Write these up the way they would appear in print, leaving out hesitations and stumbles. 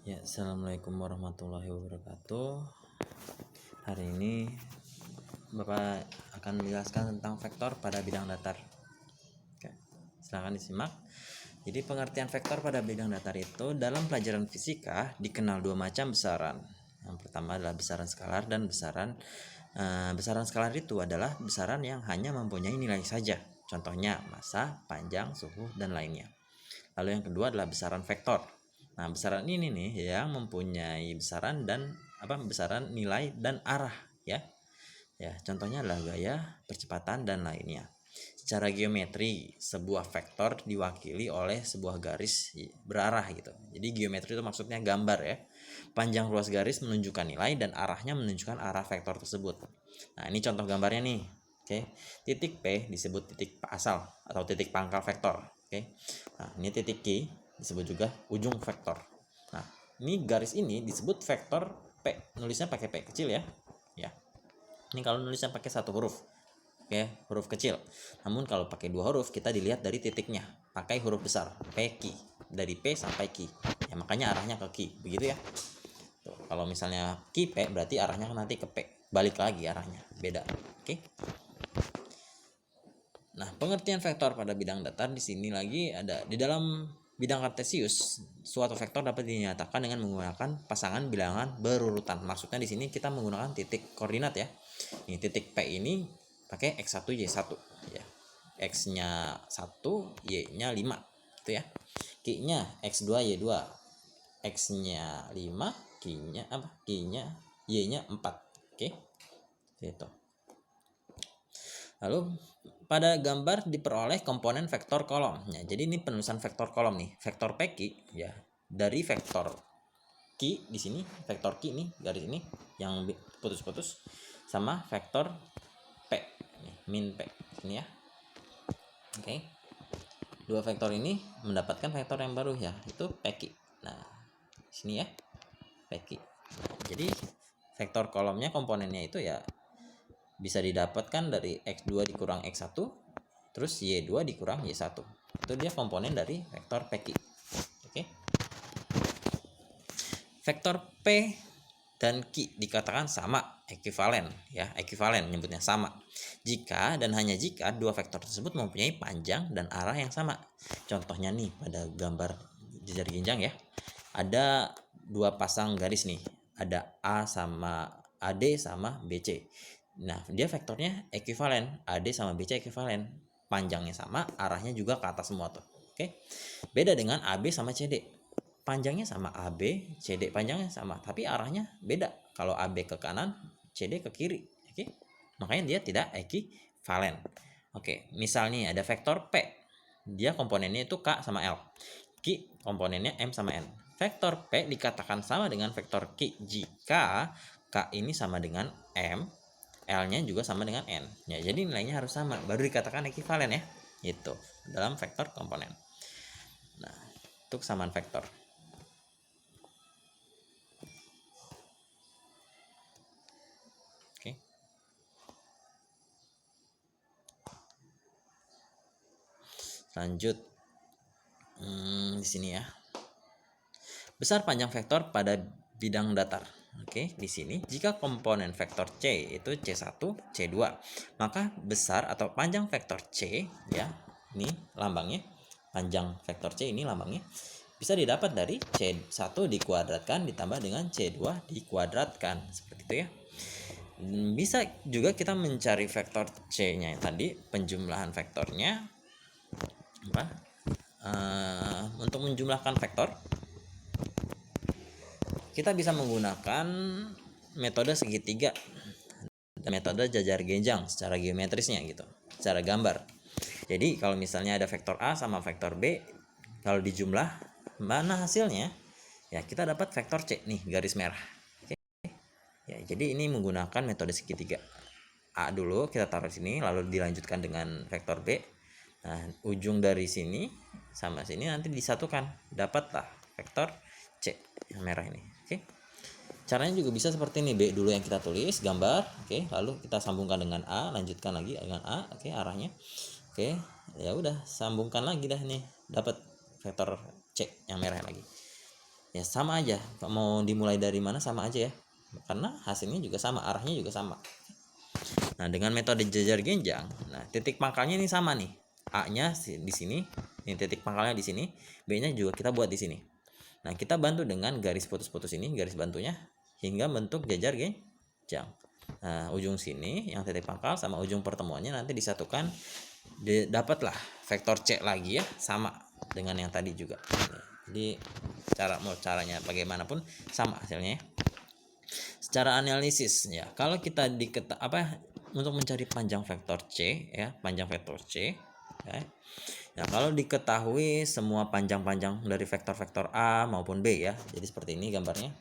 Ya, assalamualaikum warahmatullahi wabarakatuh. Hari ini Bapak akan menjelaskan tentang vektor pada bidang datar. Oke, silakan disimak. Jadi pengertian vektor pada bidang datar itu dalam pelajaran fisika dikenal dua macam besaran. Yang pertama adalah besaran skalar dan besaran skalar itu adalah besaran yang hanya mempunyai nilai saja. Contohnya massa, panjang, suhu, dan lainnya. Lalu yang kedua adalah besaran vektor. Nah, besaran ini nih yang mempunyai besaran nilai dan arah ya. Ya, contohnya adalah gaya, percepatan dan lainnya. Secara geometri, sebuah vektor diwakili oleh sebuah garis berarah gitu. Jadi geometri itu maksudnya gambar ya. Panjang luas garis menunjukkan nilai dan arahnya menunjukkan arah vektor tersebut. Nah, ini contoh gambarnya nih. Oke. Titik P disebut titik asal atau titik pangkal vektor. Oke. Nah, ini titik Q disebut juga ujung vektor. Nah, ini garis ini disebut vektor P. Nulisnya pakai P kecil ya. Ya. Ini kalau nulisnya pakai satu huruf. Oke, huruf kecil. Namun kalau pakai dua huruf kita dilihat dari titiknya, pakai huruf besar, P Q. Dari P sampai Q. Ya, makanya arahnya ke Q, begitu ya. Tuh, kalau misalnya Q P berarti arahnya nanti ke P. Balik lagi arahnya, beda. Oke. Nah, pengertian vektor pada bidang datar di sini lagi ada di dalam bidang kartesius, suatu vektor dapat dinyatakan dengan menggunakan pasangan bilangan berurutan. Maksudnya di sini kita menggunakan titik koordinat ya. Ini titik P ini pakai x1 y1 ya. X-nya 1, Y-nya 5 gitu ya. Q-nya x2 y2. X-nya 5, Q-nya Q-nya Y-nya 4. Oke. Gitu. Lalu pada gambar diperoleh komponen vektor kolom. Ya, jadi ini penulisan vektor kolom nih, vektor PQ ya. Dari vektor Q di sini, vektor Q nih, garis ini yang putus-putus sama vektor P nih, min P ini ya. Oke. Dua vektor ini mendapatkan vektor yang baru ya, itu PQ. Nah, sini ya. PQ. Nah, jadi vektor kolomnya komponennya itu ya bisa didapatkan dari X2 dikurang X1 terus Y2 dikurang Y1. Itu dia komponen dari vektor PQ. Oke. Vektor P dan Q dikatakan sama, ekuivalen ya, ekuivalen nyebutnya sama. Jika dan hanya jika dua vektor tersebut mempunyai panjang dan arah yang sama. Contohnya nih pada gambar jejar genjang ya. Ada dua pasang garis nih. Ada AD sama BC. Nah, dia vektornya ekuivalen, AD sama BC ekuivalen. Panjangnya sama, arahnya juga ke atas semua tuh. Oke. Beda dengan AB sama CD. Panjangnya sama AB, CD panjangnya sama, tapi arahnya beda. Kalau AB ke kanan, CD ke kiri. Oke. Makanya dia tidak ekuivalen. Oke, misalnya ada vektor P. Dia komponennya itu K sama L. Q komponennya M sama N. Vektor P dikatakan sama dengan vektor Q jika K ini sama dengan M, L-nya juga sama dengan N. Ya, jadi nilainya harus sama, baru dikatakan ekuivalen ya. Itu dalam vektor komponen. Nah, itu kesamaan vektor. Oke. Lanjut. Di sini ya. Besar panjang vektor pada bidang datar. Oke, di sini jika komponen vektor C itu C1, C2, maka besar atau panjang vektor C ya, ini lambangnya, panjang vektor C ini lambangnya bisa didapat dari C1 dikuadratkan ditambah dengan C2 dikuadratkan, seperti itu ya. Bisa juga kita mencari vektor C-nya tadi, penjumlahan vektornya untuk menjumlahkan vektor kita bisa menggunakan metode segitiga dan metode jajar genjang secara geometrisnya gitu, secara gambar. Jadi kalau misalnya ada vektor A sama vektor B, kalau dijumlah mana hasilnya? Ya, kita dapat vektor C nih, garis merah. Oke. Ya, jadi ini menggunakan metode segitiga. A dulu kita taruh sini, lalu dilanjutkan dengan vektor B. Nah, ujung dari sini sama sini nanti disatukan, dapatlah vektor C yang merah ini. Oke. Caranya juga bisa seperti ini, B dulu yang kita tulis gambar, oke, lalu kita sambungkan dengan A, lanjutkan lagi dengan A, oke, arahnya. Oke, ya udah sambungkan lagi dah nih, dapat vektor C yang merah lagi. ya sama aja, mau dimulai dari mana sama aja ya, karena hasilnya juga sama, arahnya juga sama. Nah, dengan metode jejar genjang, nah titik pangkalnya ini sama nih, A-nya di sini, ini titik pangkalnya di sini, B-nya juga kita buat di sini. Nah, kita bantu dengan garis putus-putus ini, garis bantunya, hingga bentuk jejar genjang. Nah, ujung sini yang titik pangkal sama ujung pertemuannya nanti disatukan, dapatlah vektor C lagi ya, sama dengan yang tadi juga. Jadi caranya bagaimanapun sama hasilnya ya. Secara analisis ya, kalau kita untuk mencari panjang vektor C ya, panjang vektor C ya. Nah, kalau diketahui semua panjang-panjang dari vektor-vektor A maupun B ya, jadi seperti ini gambarnya,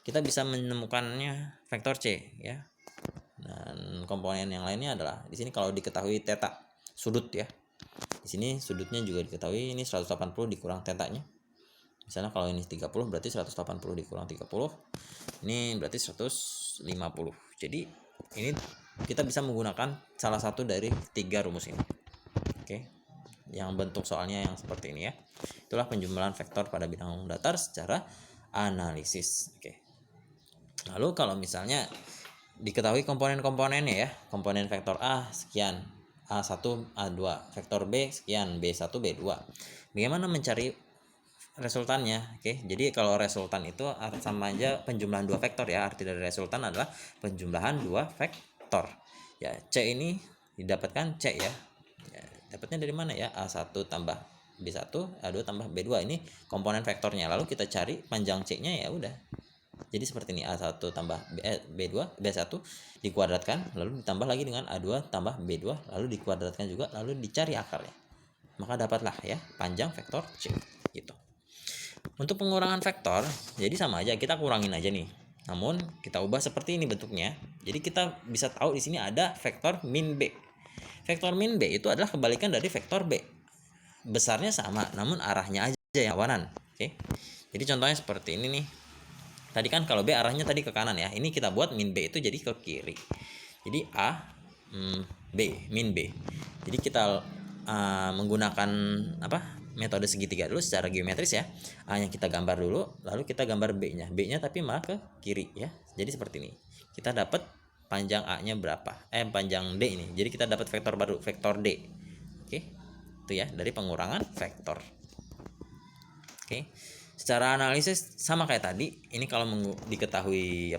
kita bisa menemukannya vektor C ya. Dan komponen yang lainnya adalah di sini kalau diketahui theta sudut ya. Di sini sudutnya juga diketahui, ini 180 dikurang tetanya. Misalnya kalau ini 30 berarti 180 dikurang 30. Ini berarti 150. Jadi ini kita bisa menggunakan salah satu dari 3 rumus ini. Oke. Yang bentuk soalnya yang seperti ini ya. Itulah penjumlahan vektor pada bidang datar secara analisis. Oke. Lalu kalau misalnya diketahui komponen-komponennya ya, komponen vektor A sekian, A1, A2, vektor B sekian, B1, B2. Bagaimana mencari resultannya? Oke, jadi kalau resultan itu sama aja penjumlahan 2 vektor ya. Arti dari resultan adalah penjumlahan 2 vektor. Ya, C ini didapatkan C ya. Dapatnya dari mana ya? A1 tambah B1, A2 tambah B2, ini komponen vektornya. Lalu kita cari panjang C-nya, ya udah. Jadi seperti ini, A1 tambah B2, B1 dikuadratkan, lalu ditambah lagi dengan A2 tambah B2, lalu dikuadratkan juga, lalu dicari akarnya. Maka dapatlah ya panjang vektor C gitu. Untuk pengurangan vektor, jadi sama aja, kita kurangin aja nih. Namun kita ubah seperti ini bentuknya. Jadi kita bisa tahu di sini ada vektor min B. Vektor min B itu adalah kebalikan dari vektor B. Besarnya sama, namun arahnya aja yang lawanan. Oke. Jadi contohnya seperti ini nih. Tadi kan kalau B arahnya tadi ke kanan ya. Ini kita buat min B itu jadi ke kiri. Jadi A B, min B. Jadi kita menggunakan metode segitiga dulu secara geometris ya. A-nya kita gambar dulu, lalu kita gambar B-nya. B-nya tapi malah ke kiri ya. Jadi seperti ini. Kita dapat panjang A-nya berapa? Panjang D ini. Jadi kita dapat vektor baru, vektor D. Oke. Itu ya, dari pengurangan vektor. Oke. Secara analisis sama kayak tadi. Ini kalau diketahui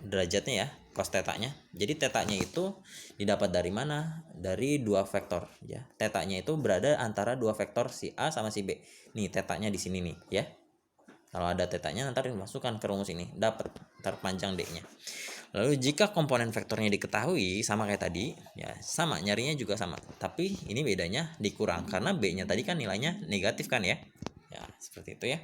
derajatnya ya, cos tetanya. Jadi tetanya itu didapat dari mana? Dari 2 vektor ya. Tetanya itu berada antara 2 vektor si A sama si B. Nih tetanya di sini nih ya. Kalau ada tetanya nanti dimasukkan ke rumus ini, dapat panjang D-nya. Lalu jika komponen vektornya diketahui sama kayak tadi, ya sama, nyarinya juga sama. Tapi ini bedanya dikurang karena B-nya tadi kan nilainya negatif kan ya. Ya, seperti itu ya.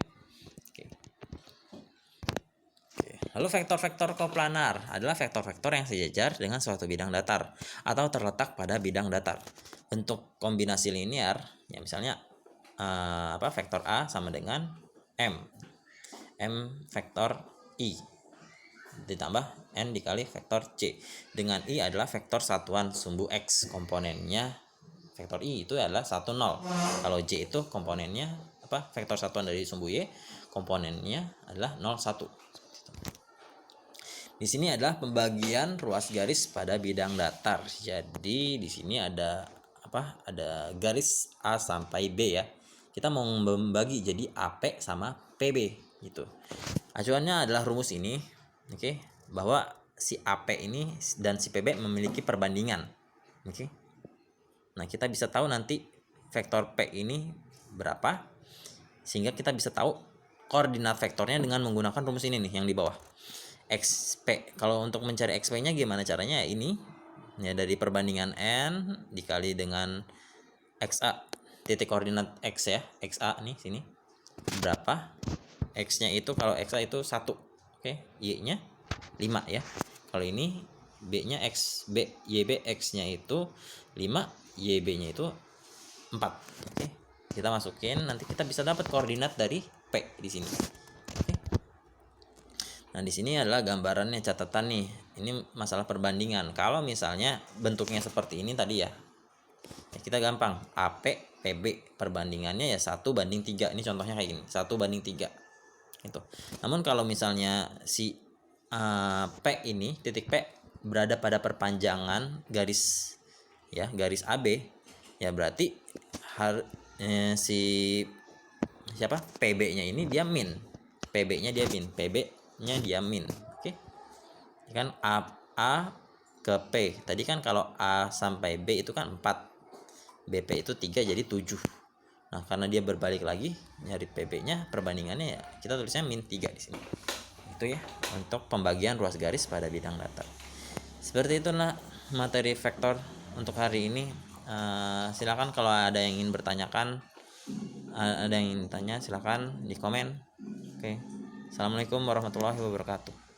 Lalu vektor-vektor koplanar adalah vektor-vektor yang sejajar dengan suatu bidang datar atau terletak pada bidang datar. Bentuk kombinasi linear, ya misalnya vektor A sama dengan M vektor I ditambah N dikali vektor C, dengan I adalah vektor satuan sumbu X, komponennya vektor I itu adalah 1, 0. Kalau J itu komponennya vektor satuan dari sumbu Y, komponennya adalah 0, 1. Di sini adalah pembagian ruas garis pada bidang datar. Jadi di sini ada ada garis A sampai B ya. Kita mau membagi jadi AP sama PB gitu. Acuannya adalah rumus ini, oke, bahwa si AP ini dan si PB memiliki perbandingan. Oke. Nah, kita bisa tahu nanti vektor P ini berapa sehingga kita bisa tahu koordinat vektornya dengan menggunakan rumus ini nih yang di bawah. XP. Kalau untuk mencari XP-nya gimana caranya? Ini ya, dari perbandingan N dikali dengan XA, titik koordinat X ya. XA nih sini. Berapa? X-nya itu kalau XA itu 1. Oke, Y-nya 5 ya. Kalau ini B-nya X, YB X-nya itu 5, YB-nya itu 4. Oke. Kita masukin, nanti kita bisa dapat koordinat dari P di sini. Nah, di sini adalah gambarannya, catatan nih. Ini masalah perbandingan. Kalau misalnya bentuknya seperti ini tadi ya, kita gampang. AP, PB perbandingannya ya 1:3. Ini contohnya kayak gini, 1:3. Gitu. Namun kalau misalnya si P ini, titik P berada pada perpanjangan garis ya, garis AB, ya berarti si siapa? PB-nya ini dia min. PB-nya dia min, PB-nya dia min. Oke. Kan A ke P. Tadi kan kalau A sampai B itu kan 4. BP itu 3 jadi 7. Nah, karena dia berbalik lagi nyari PB-nya, perbandingannya ya kita tulisnya min 3 di sini. Itu ya untuk pembagian ruas garis pada bidang datar. Seperti itulah materi vektor untuk hari ini. Silakan kalau ada yang ingin bertanyakan, ada yang ingin tanya, silakan di komen. Oke. Assalamualaikum warahmatullahi wabarakatuh.